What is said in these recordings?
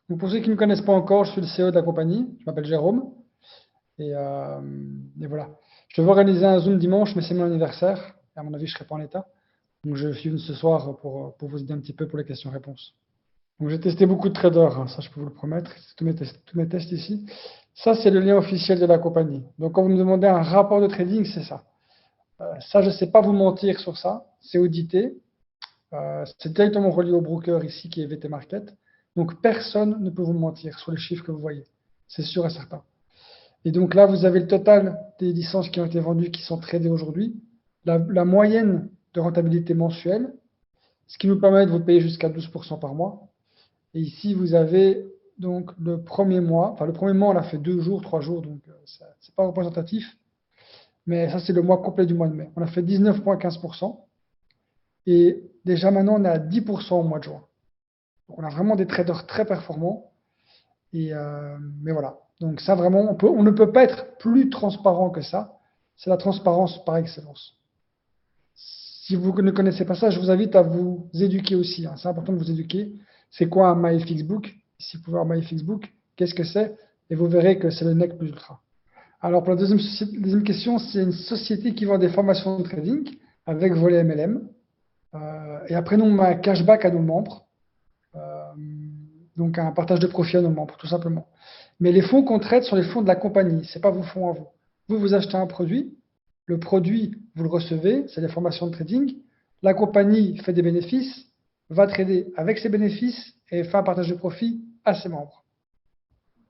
Donc pour ceux qui ne me connaissent pas encore, je suis le CEO de la compagnie. Je m'appelle Jérôme. Et, euh, et voilà. Je devais organiser un Zoom dimanche, mais c'est mon anniversaire. Et à mon avis, je ne serai pas en état. Donc je suis venu ce soir pour vous aider un petit peu pour les questions-réponses. Donc j'ai testé beaucoup de traders, hein, ça je peux vous le promettre. C'est tous mes tests ici. Ça, c'est le lien officiel de la compagnie. Donc quand vous me demandez un rapport de trading, c'est ça. Ça, je ne sais pas vous mentir sur ça. C'est audité. C'est directement relié au broker ici qui est VT Market. Donc personne ne peut vous mentir sur les chiffres que vous voyez. C'est sûr et certain. Et donc là, vous avez le total des licences qui ont été vendues, qui sont tradées aujourd'hui, la moyenne de rentabilité mensuelle, ce qui nous permet de vous payer jusqu'à 12% par mois. Et ici, vous avez donc le premier mois. Enfin, le premier mois, on l'a fait 2 jours, 3 jours, donc ce n'est pas représentatif. Mais ça, c'est le mois complet du mois de mai. On a fait 19,15%. Et déjà maintenant, on est à 10% au mois de juin. Donc, on a vraiment des traders très performants. Mais voilà. Donc ça, vraiment, on ne peut pas être plus transparent que ça. C'est la transparence par excellence. Si vous ne connaissez pas ça, je vous invite à vous éduquer aussi, hein. C'est important de vous éduquer. C'est quoi un MyFixBook? Si vous pouvez voir MyFixBook, qu'est-ce que c'est? Et vous verrez que c'est le NEC plus ultra. Alors pour la deuxième question, c'est une société qui vend des formations de trading avec volet MLM. Et après, nous, on met un cashback à nos membres. Euh, donc un partage de profit à nos membres, tout simplement. Mais les fonds qu'on traite sont les fonds de la compagnie, ce n'est pas vos fonds à vous. Vous achetez un produit, le produit, vous le recevez, c'est des formations de trading. La compagnie fait des bénéfices, va trader avec ses bénéfices et fait un partage de profit à ses membres.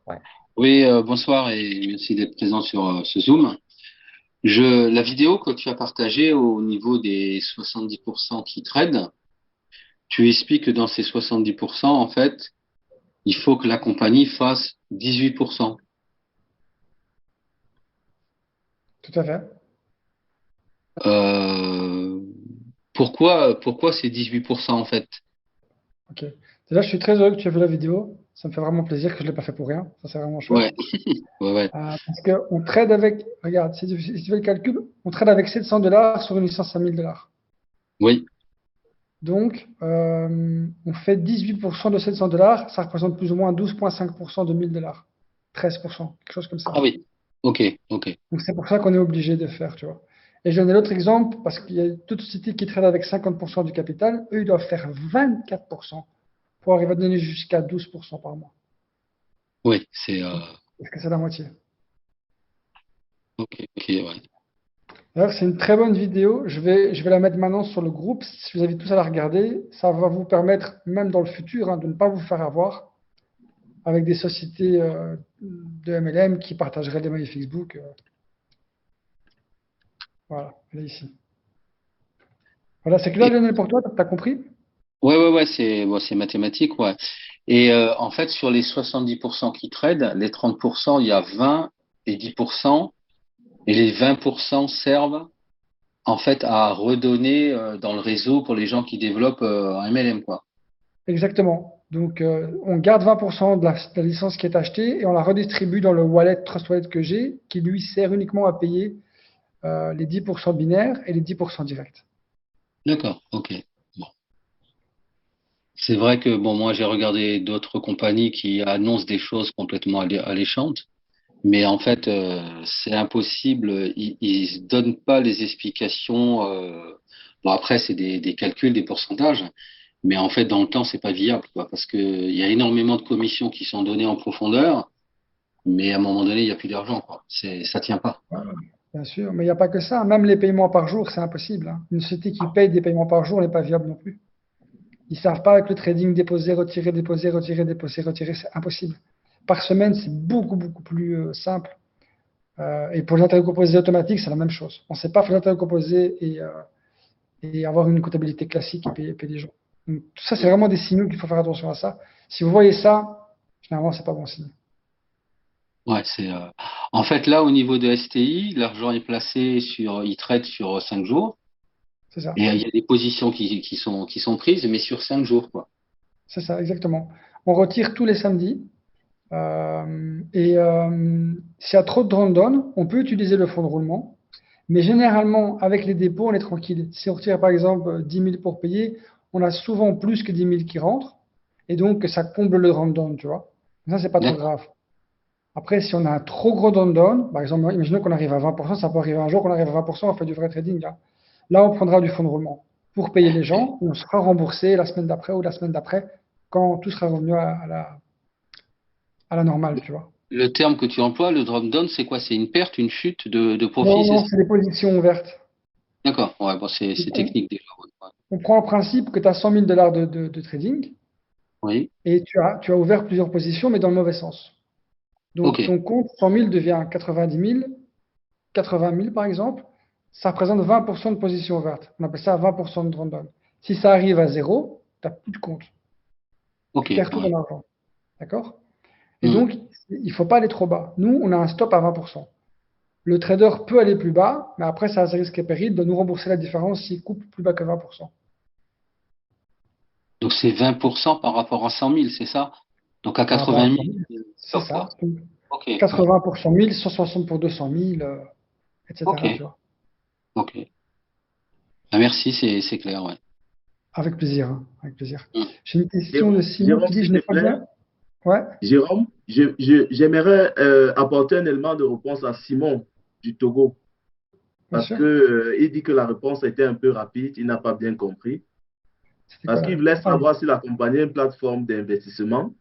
Ouais. Oui, bonsoir et merci d'être présent sur ce Zoom. La vidéo que tu as partagée au niveau des 70% qui trade, tu expliques que dans ces 70%, en fait, il faut que la compagnie fasse 18%. Tout à fait. Euh, pourquoi c'est 18% en fait? Ok. Déjà, je suis très heureux que tu aies vu la vidéo. Ça me fait vraiment plaisir que je ne l'ai pas fait pour rien. Ça, c'est vraiment chouette. Ouais, ouais, ouais. Parce qu'on trade avec, regarde, si tu fais le calcul, on trade avec 700 $ sur une licence à 1000 $. Oui. Donc, on fait 18% de 700 $, ça représente plus ou moins 12,5% de 1000 $. 13%, quelque chose comme ça. Ah oui. Ok, ok. Donc, c'est pour ça qu'on est obligé de faire, tu vois. Et je donne l'autre exemple, parce qu'il y a toute société qui trade avec 50% du capital, eux, ils doivent faire 24% pour arriver à donner jusqu'à 12% par mois. Oui, c'est Est-ce que c'est la moitié? ok, ok, ouais. D'ailleurs, c'est une très bonne vidéo. Je vais la mettre maintenant sur le groupe. Si vous invite tous à la regarder, ça va vous permettre, même dans le futur, hein, de ne pas vous faire avoir avec des sociétés de MLM qui partageraient des mails Facebook. Voilà, elle est ici. Voilà, c'est clair, Et, Lionel, pour toi, tu as compris? ouais, ouais, ouais, c'est bon, c'est mathématique, ouais. Et en fait, sur les 70% qui trade, les 30%, il y a 20 et 10%, et les 20% servent en fait à redonner dans le réseau pour les gens qui développent un MLM, quoi. Exactement. Donc, on garde 20% de la licence qui est achetée et on la redistribue dans le wallet, Trust Wallet que j'ai, qui lui sert uniquement à payer les 10% binaires et les 10% directs. D'accord, ok. Bon. C'est vrai que bon, moi j'ai regardé d'autres compagnies qui annoncent des choses complètement alléchantes, mais en fait c'est impossible. Ils donnent pas les explications. Bon après c'est des calculs, des pourcentages, mais en fait dans le temps c'est pas viable, quoi, parce que il y a énormément de commissions qui sont données en profondeur, mais à un moment donné il y a plus d'argent, quoi. Ça tient pas. Voilà, bien sûr, mais il n'y a pas que ça. Même les paiements par jour, c'est impossible, hein. Une société qui paye des paiements par jour n'est pas viable non plus. Ils ne savent pas avec le trading déposer, retirer, déposer, retirer, déposer, retirer, c'est impossible. Par semaine, c'est beaucoup, beaucoup plus simple. Et pour les intérêts composés automatiques, c'est la même chose. On ne sait pas faire l'intérêt composé et avoir une comptabilité classique et payer les gens. Donc, tout ça, c'est vraiment des signaux qu'il faut faire attention à ça. Si vous voyez ça, généralement, c'est pas bon signe. Ouais, en fait là au niveau de STI, l'argent est placé sur, il trade sur 5 jours. C'est ça. Et il y a des positions qui sont prises, mais sur 5 jours, quoi. C'est ça, exactement. On retire tous les samedis. S'il y a trop de drawdown, on peut utiliser le fonds de roulement. Mais généralement, avec les dépôts, on est tranquille. Si on retire par exemple 10 000 pour payer, on a souvent plus que 10 000 qui rentrent. et donc ça comble le drawdown, tu vois. Ça, c'est pas trop D'accord. grave. Après, si on a un trop gros drawdown, par exemple, imaginons qu'on arrive à 20%, ça peut arriver un jour qu'on arrive à 20%, on fait du vrai trading, là. Là, on prendra du fonds de roulement pour payer les gens, et on sera remboursé la semaine d'après ou la semaine d'après, quand tout sera revenu à la normale, tu vois. Le terme que tu emploies, le drop down, c'est quoi? C'est une perte, une chute de Non, profit, c'est non, ça? c'est des positions ouvertes. D'accord. Ouais, bon, c'est On, technique déjà. Ouais. on prend le principe que tu as 100 000 dollars de trading, Oui. et tu as ouvert plusieurs positions, mais dans le mauvais sens. Ok. Donc, ton compte 100 000 devient 90 000, 80 000 par exemple, ça représente 20% de position ouverte. On appelle ça 20% de drawdown. Si ça arrive à zéro, tu n'as plus de compte. Ok. Tu perds tout ton Ouais. argent. D'accord? Et Hmm. donc, il ne faut pas aller trop bas. Nous, on a un stop à 20%. Le trader peut aller plus bas, mais après, ça a ses risques et périls de nous rembourser la différence s'il coupe plus bas que 20%. Donc c'est 20% par rapport à 100 000, c'est ça? Donc à Par rapport à 80 000, 100 000, c'est stop, quoi. ça. Donc, Ok. Ouais. 80 pour 100 000, 160 pour 200 000, Ok. etc. Tu vois. Ok. Ah, merci, c'est clair, ouais. Avec plaisir, hein, avec plaisir. Hmm. J'ai une question de Jérôme, Simon qui Jérôme, dit, s'il je te n'ai pas plaît. bien. Ouais, Jérôme, j'aimerais apporter un élément de réponse à Simon du Togo bien parce sûr. que, il dit que la réponse était un peu rapide, il n'a pas bien compris. C'était quoi Parce là? qu'il voulait Ah, savoir si la compagnie est une plateforme d'investissement.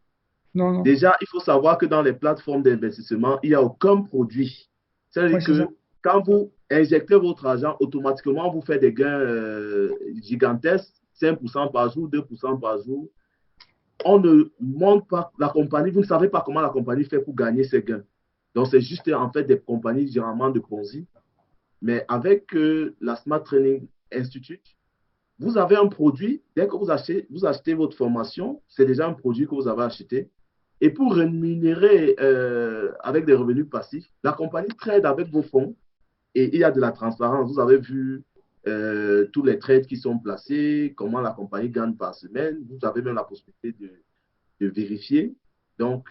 non, non. Déjà, il faut savoir que dans les plateformes d'investissement, il n'y a aucun produit. Oui, C'est-à-dire c'est ça. que quand vous injectez votre argent, automatiquement, vous faites des gains gigantesques, 5% par jour, 2% par jour. On ne montre pas la compagnie, vous ne savez pas comment la compagnie fait pour gagner ses gains. Donc, c'est juste en fait des compagnies généralement de Ponzi. Mais avec la Smart Training Institute, vous avez un produit, dès que vous achetez votre formation, c'est déjà un produit que vous avez acheté. Et pour rémunérer avec des revenus passifs, la compagnie trade avec vos fonds et il y a de la transparence. Vous avez vu tous les trades qui sont placés, comment la compagnie gagne par semaine. Vous avez même la possibilité de vérifier. Donc,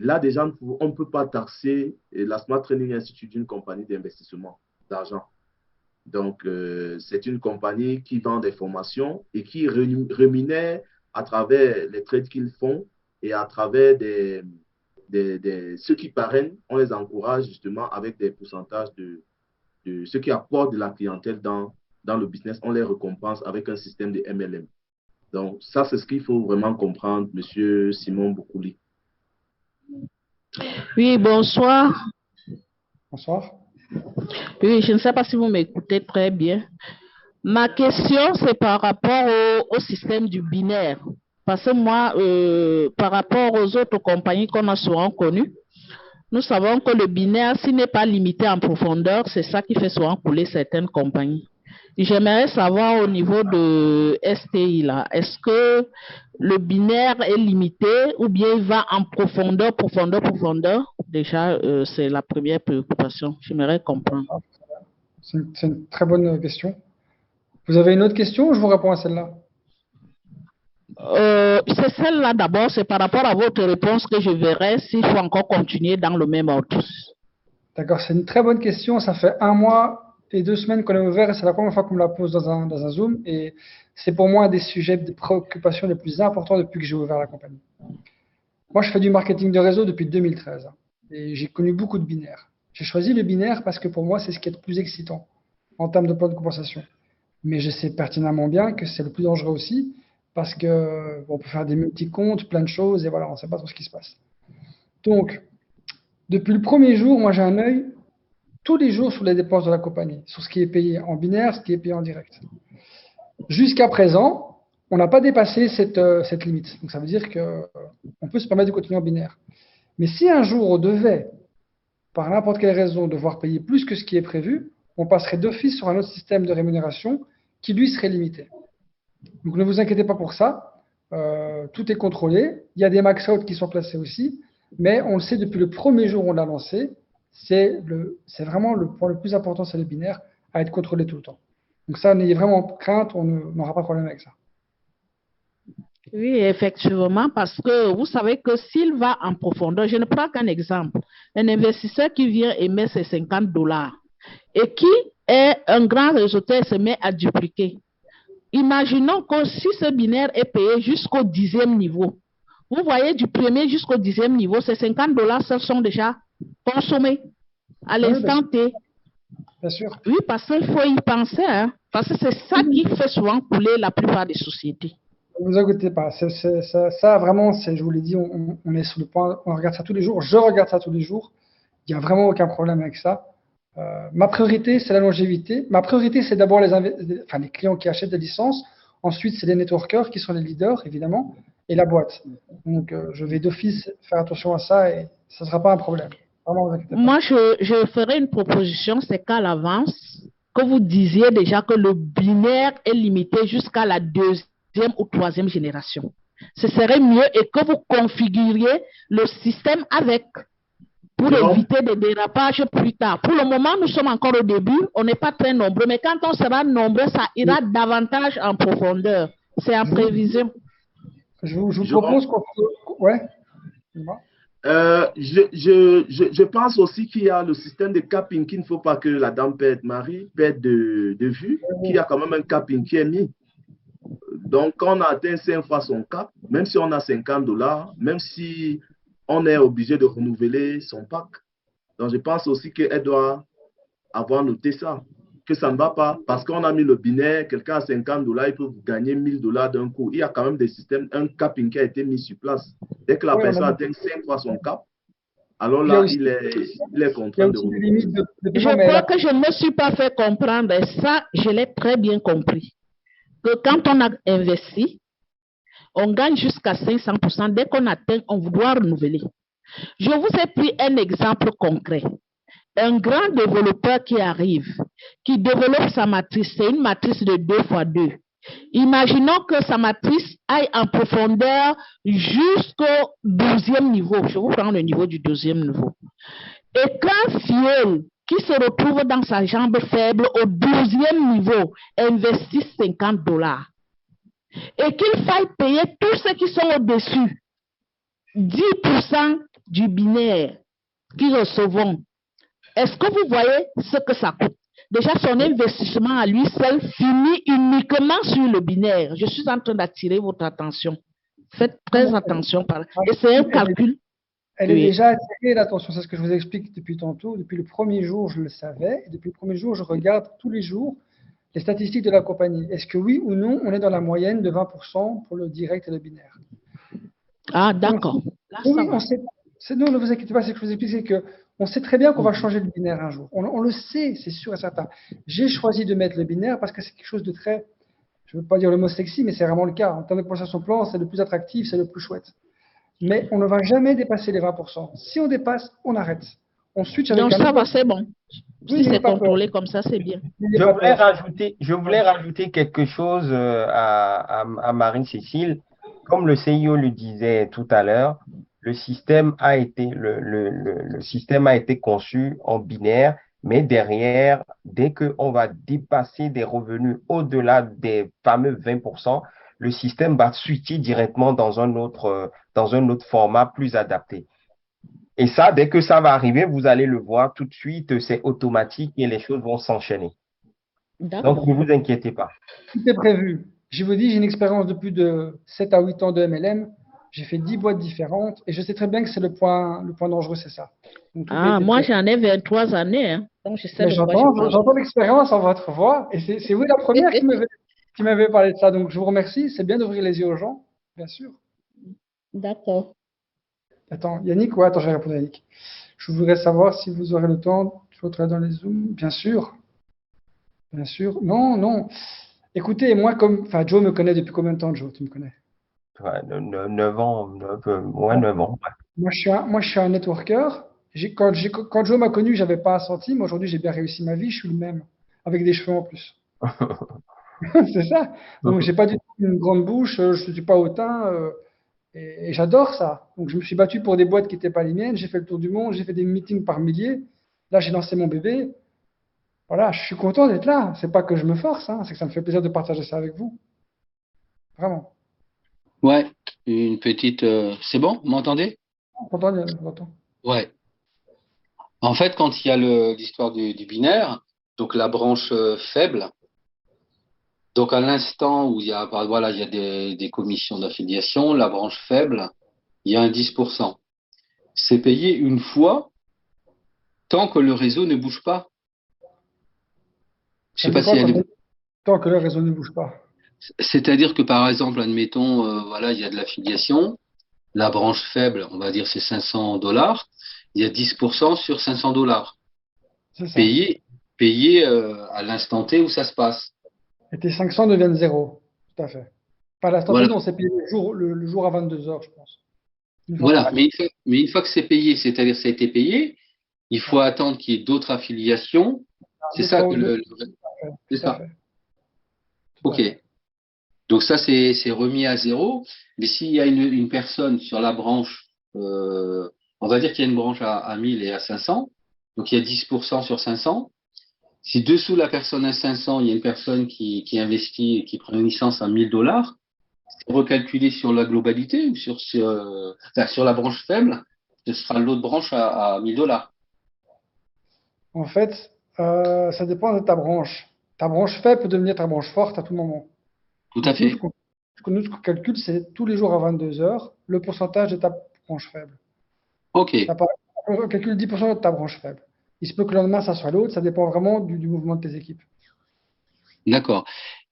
là, déjà, on ne peut pas taxer la Smart Training Institute d'une compagnie d'investissement d'argent. Donc, c'est une compagnie qui vend des formations et qui rémunère à travers les trades qu'ils font et à travers ceux qui parrainent, on les encourage justement avec des pourcentages de ceux qui apportent de la clientèle dans le business, on les récompense avec un système de MLM. Donc, ça, c'est ce qu'il faut vraiment comprendre, Monsieur Simon Boukouli. Oui, bonsoir. Bonsoir. Oui, je ne sais pas si vous m'écoutez très bien. Ma question, c'est par rapport au système du binaire. Parce que moi, par rapport aux autres compagnies qu'on a souvent connues, nous savons que le binaire, s'il n'est pas limité en profondeur, c'est ça qui fait souvent couler certaines compagnies. J'aimerais savoir au niveau de STI, là, est-ce que le binaire est limité ou bien il va en profondeur, profondeur, profondeur? Déjà, c'est la première préoccupation. J'aimerais comprendre. C'est une très bonne question. Vous avez une autre question ou je vous réponds à celle-là? C'est celle-là d'abord, c'est par rapport à votre réponse que je verrai s'il faut encore continuer dans le même ordre. D'accord, c'est une très bonne question. Ça fait 1 mois et 2 semaines qu'on est ouvert et c'est la première fois qu'on me la pose dans un Zoom. Et c'est pour moi un des sujets de préoccupation les plus importants depuis que j'ai ouvert la compagnie. Moi, je fais du marketing de réseau depuis 2013 hein, et j'ai connu beaucoup de binaires. J'ai choisi le binaire parce que pour moi, c'est ce qui est le plus excitant en termes de plan de compensation. Mais je sais pertinemment bien que c'est le plus dangereux aussi parce que on peut faire des multi-comptes, plein de choses et voilà, on ne sait pas trop ce qui se passe. Donc, depuis le premier jour, moi j'ai un œil tous les jours sur les dépenses de la compagnie, sur ce qui est payé en binaire, ce qui est payé en direct. Jusqu'à présent, on n'a pas dépassé cette limite. Donc ça veut dire qu'on peut se permettre de continuer en binaire. Mais si un jour on devait, par n'importe quelle raison, devoir payer plus que ce qui est prévu, on passerait d'office sur un autre système de rémunération qui, lui, serait limité. Donc ne vous inquiétez pas pour ça. Tout est contrôlé. Il y a des max-out qui sont placés aussi. Mais on le sait depuis le premier jour où on l'a lancé, c'est vraiment le point le plus important, c'est le binaire, à être contrôlé tout le temps. Donc ça, n'ayez vraiment crainte, on n'aura pas de problème avec ça. Oui, effectivement, parce que vous savez que s'il va en profondeur, je ne prends qu'un exemple, un investisseur qui vient et met ses 50 dollars et qui est un grand résultat se met à dupliquer. Imaginons que si ce binaire est payé jusqu'au 10e niveau, Vous voyez, du premier jusqu'au 10e niveau, ces 50 dollars, ce sont déjà consommés à l'instant T. Bien sûr. Oui, parce qu'il faut y penser, hein, parce que c'est ça qui fait souvent couler la plupart des sociétés. Ne vous inquiétez pas. Ça, vraiment, je vous l'ai dit, on est sur le point, on regarde ça tous les jours. Je regarde ça tous les jours. Il n'y a vraiment aucun problème avec ça. Ma priorité, c'est la longévité. Ma priorité, c'est d'abord les clients qui achètent des licences. Ensuite, c'est les networkers qui sont les leaders, évidemment, et la boîte. Donc, je vais d'office faire attention à ça et ça ne sera pas un problème. Vraiment, vous inquiétez pas. Moi, je ferai une proposition, c'est qu'à l'avance, que vous disiez déjà que le binaire est limité jusqu'à la 2e ou 3e génération. Ce serait mieux et que vous configuriez le système avec pour éviter des dérapages plus tard. Pour le moment, nous sommes encore au début, on n'est pas très nombreux, mais quand on sera nombreux, ça ira davantage en profondeur. C'est en prévision. Je vous propose qu'on... Ouais. Je pense aussi qu'il y a le système de capping qu'il ne faut pas que la dame Marie perde de vue, qu'il y a quand même un capping qui est mis. Donc, quand on a atteint 5 fois son cap, même si on a 50 dollars, même si on est obligé de renouveler son pack. Donc, je pense aussi qu'elle doit avoir noté ça, que ça ne va pas, parce qu'on a mis le binaire, quelqu'un a 50 dollars, il peut gagner 1000 dollars d'un coup. Il y a quand même des systèmes, un capping qui a été mis sur place. Dès que la personne atteint 5 fois son cap, alors là, il est contraint de renouveler. Je crois que je ne me suis pas fait comprendre, et ça, je l'ai très bien compris. Que quand on a investi, on gagne jusqu'à 500%. Dès qu'on atteint, on doit renouveler. Je vous ai pris un exemple concret. Un grand développeur qui arrive, qui développe sa matrice, c'est une matrice de 2x2. Imaginons que sa matrice aille en profondeur jusqu'au 12e niveau. Je vous prends le niveau du 12e niveau. Et qu'un fiel qui se retrouve dans sa jambe faible au 12e niveau investisse 50 dollars et qu'il faille payer tous ceux qui sont au-dessus 10% du binaire qu'ils recevront. Est-ce que vous voyez ce que ça coûte? Déjà, son investissement à lui seul finit uniquement sur le binaire. Je suis en train d'attirer votre attention. Faites très attention. Et c'est un calcul. Elle est déjà attirée l'attention. C'est ce que je vous explique depuis tantôt. Depuis le premier jour, je le savais. Et depuis le premier jour, je regarde tous les jours les statistiques de la compagnie. Est-ce que oui ou non, on est dans la moyenne de 20% pour le direct et le binaire? Ah, d'accord. Oui, on sait. Non, ne vous inquiétez pas, ce que je vous explique, c'est qu'on sait très bien qu'on va changer le binaire un jour. On le sait, c'est sûr et certain. J'ai choisi de mettre le binaire parce que c'est quelque chose de très, je ne veux pas dire le mot sexy, mais c'est vraiment le cas. En termes de procession plan, c'est le plus attractif, c'est le plus chouette. Mais on ne va jamais dépasser les 20%. Si on dépasse, on arrête. On switch avec donc ça va, c'est bon. Si c'est contrôlé comme ça, c'est bien. Je voulais rajouter quelque chose à Marie-Cécile. Comme le CIO le disait tout à l'heure, le système a été conçu en binaire, mais derrière, dès qu'on va dépasser des revenus au-delà des fameux 20%, le système va switcher directement dans un autre format plus adapté. Et ça, dès que ça va arriver, vous allez le voir tout de suite, c'est automatique et les choses vont s'enchaîner. Donc, ne vous inquiétez pas. Tout est prévu. Je vous dis, j'ai une expérience de plus de 7 à 8 ans de MLM. J'ai fait 10 boîtes différentes et je sais très bien que c'est le point dangereux, c'est ça. Donc, moi, j'en ai 23 années. Hein. Donc, je sais j'entends l'expérience en votre voix et c'est vous la première qui m'avait parlé de ça. Donc, je vous remercie. C'est bien d'ouvrir les yeux aux gens, bien sûr. D'accord. Attends, Yannick, attends, je vais répondre à Yannick. Je voudrais savoir si vous aurez le temps de travailler dans les Zooms. Bien sûr. Bien sûr. Non. Écoutez, moi, Joe me connaît depuis combien de temps, Joe? Tu me connais? 9 ans. 9 ans. Moi, je suis un networker. Quand Joe m'a connu, j'avais pas un centime. Aujourd'hui, j'ai bien réussi ma vie. Je suis le même, avec des cheveux en plus. C'est ça. Donc, j'ai pas du tout une grande bouche. Je ne suis pas hautain. Et j'adore ça. Donc, je me suis battu pour des boîtes qui n'étaient pas les miennes. J'ai fait le tour du monde. J'ai fait des meetings par milliers. Là, j'ai lancé mon bébé. Voilà, je suis content d'être là. C'est pas que je me force, hein, c'est que ça me fait plaisir de partager ça avec vous. Vraiment. Ouais, une petite. C'est bon, vous m'entendez? On entend. Ouais. En fait, quand il y a l'histoire du binaire, donc la branche faible, donc à l'instant où il y a des commissions d'affiliation, la branche faible, il y a un 10%. C'est payé une fois tant que le réseau ne bouge pas. Je Ça sais veut pas dire quoi s'il y a quand tant que le réseau ne bouge pas? C'est-à-dire que par exemple, admettons, voilà, il y a de l'affiliation. La branche faible, on va dire, c'est 500 $. Il y a 10% sur 500 $. C'est ça. Payé à l'instant T où ça se passe. Et tes 500 deviennent zéro. Tout à fait. Pas à l'instant T, Voilà. non, c'est payé le jour à 22 heures, je pense. Une fois Voilà. par mois. Mais une fois que c'est payé, c'est-à-dire que ça a été payé, il faut attendre qu'il y ait d'autres affiliations. C'est ça que c'est Tout à ça. fait. Tout à OK. fait. Donc ça, c'est remis à zéro. Mais s'il y a une personne sur la branche, on va dire qu'il y a une branche à 1000 et à 500, donc il y a 10% sur 500. Si dessous la personne à 500, il y a une personne qui investit et qui prend une licence à 1000 $, c'est recalculé sur la globalité ou enfin, sur la branche faible, ce sera l'autre branche à 1000 $. En fait, ça dépend de ta branche. Ta branche faible peut devenir ta branche forte à tout moment. Tout à Donc, fait. nous, ce qu'on calcule, c'est tous les jours à 22 heures, le pourcentage de ta branche faible. OK. Ça paraît- On calcule 10% de ta branche faible. Il se peut que le lendemain, ça soit l'autre. Ça dépend vraiment du mouvement de tes équipes. D'accord.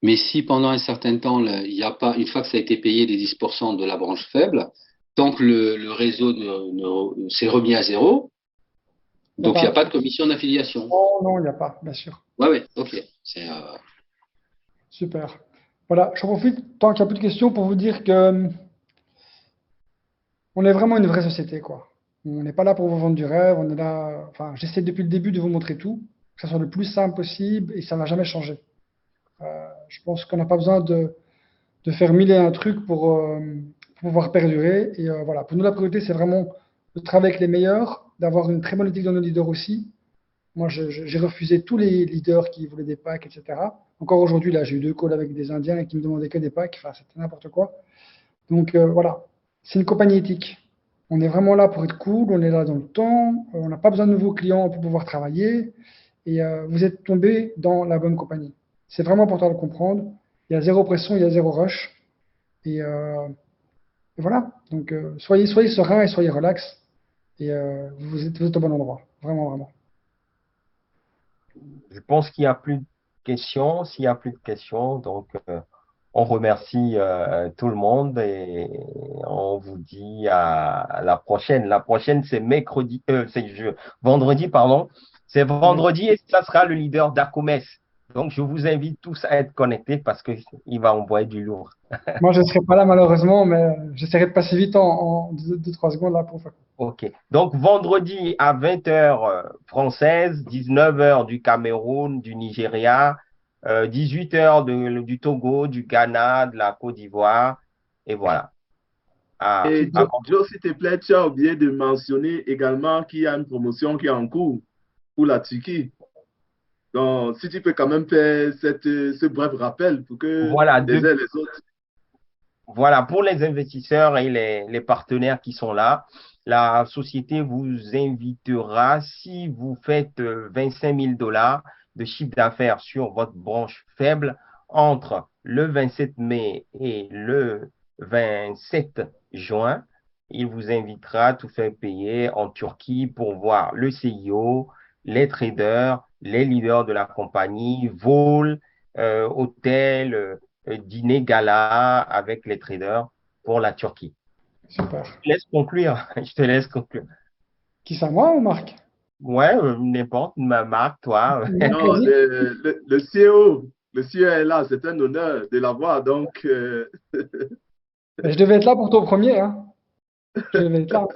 Mais si pendant un certain temps, il n'y a pas, une fois que ça a été payé les 10% de la branche faible, tant que le réseau s'est remis à zéro, Il n'y a donc il n'y a pas. pas de commission d'affiliation. Non, non, il n'y a pas, bien sûr. Ouais, ouais, ok. Super. Voilà, j'en profite, tant qu'il n'y a plus de questions, pour vous dire que on est vraiment une vraie société, quoi. On n'est pas là pour vous vendre du rêve, on est là. Enfin, j'essaie depuis le début de vous montrer tout, que ça soit le plus simple possible et ça ne va jamais changer. Je pense qu'on n'a pas besoin de faire mille et un trucs pour pouvoir perdurer. Et voilà, pour nous, la priorité, c'est vraiment de travailler avec les meilleurs, d'avoir une très bonne éthique dans nos leaders aussi. Moi, j'ai refusé tous les leaders qui voulaient des packs, etc. Encore aujourd'hui, là, j'ai eu 2 calls avec des Indiens qui me demandaient que des packs. Enfin, c'était n'importe quoi. Donc, voilà, c'est une compagnie éthique. On est vraiment là pour être cool, on est là dans le temps, on n'a pas besoin de nouveaux clients pour pouvoir travailler. Et vous êtes tombé dans la bonne compagnie. C'est vraiment important de le comprendre. Il y a zéro pression, il y a zéro rush. Et, et voilà. Donc, soyez serein et soyez relax. Et vous êtes au bon endroit. Vraiment, vraiment. Je pense qu'il n'y a plus de questions. S'il n'y a plus de questions, donc on remercie tout le monde et on vous dit à la prochaine. La prochaine, c'est vendredi, pardon. C'est Ouais. vendredi et ça sera le leader d'Acomes. Donc, je vous invite tous à être connectés parce qu'il va envoyer du lourd. Moi, je ne serai pas là malheureusement, mais j'essaierai de passer vite en 2-3 secondes là pour faire. OK. Donc, vendredi à 20 heures française, 19 heures du Cameroun, du Nigeria, 18 heures du Togo, du Ghana, de la Côte d'Ivoire. Et voilà. Et À Joe, s'il te plaît, tu as oublié de mentionner également qu'il y a une promotion qui est en cours pour la Turquie. Donc, si tu peux quand même faire ce bref rappel pour que voilà, les uns et les autres. voilà, pour les investisseurs et les partenaires qui sont là, la société vous invitera, si vous faites 25 000 $ de chiffre d'affaires sur votre branche faible, entre le 27 mai et le 27 juin, il vous invitera à tout faire payer en Turquie pour voir le CIO, les traders, les leaders de la compagnie, vol, hôtel, dîner gala avec les traders pour la Turquie. Super. Je te laisse conclure. Je te laisse conclure. Qui ça, moi ou Marc? Ouais, n'importe, ma marque, toi. Marc, Non, vas-y. le CEO, le CEO est là, c'est un honneur de l'avoir. Donc, Ben, je devais être là pour ton premier, hein. Je devais être là.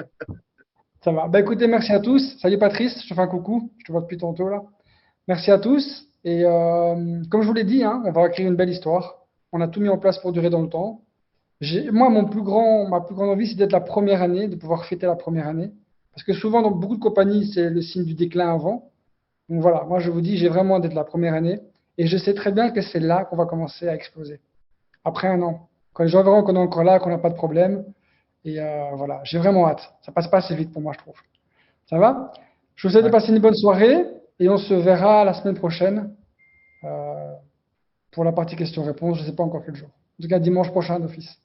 Ça va. Bah écoutez, merci à tous. Salut Patrice, je te fais un coucou. Je te vois depuis tantôt là. Merci à tous. Et comme je vous l'ai dit, hein, on va créer une belle histoire. On a tout mis en place pour durer dans le temps. Moi, ma plus grande envie, c'est d'être la première année, de pouvoir fêter la première année. Parce que souvent, dans beaucoup de compagnies, c'est le signe du déclin avant. Donc voilà, moi je vous dis, j'ai vraiment d'être la première année. Et je sais très bien que c'est là qu'on va commencer à exploser. Après un an. Quand les gens verront qu'on est encore là, qu'on n'a pas de problème. Et voilà, j'ai vraiment hâte. Ça passe pas assez vite pour moi, je trouve. Ça va? Je vous souhaite de Ouais. passer une bonne soirée et on se verra la semaine prochaine pour la partie questions-réponses. Je ne sais pas encore quel jour. En tout cas, dimanche prochain d'office.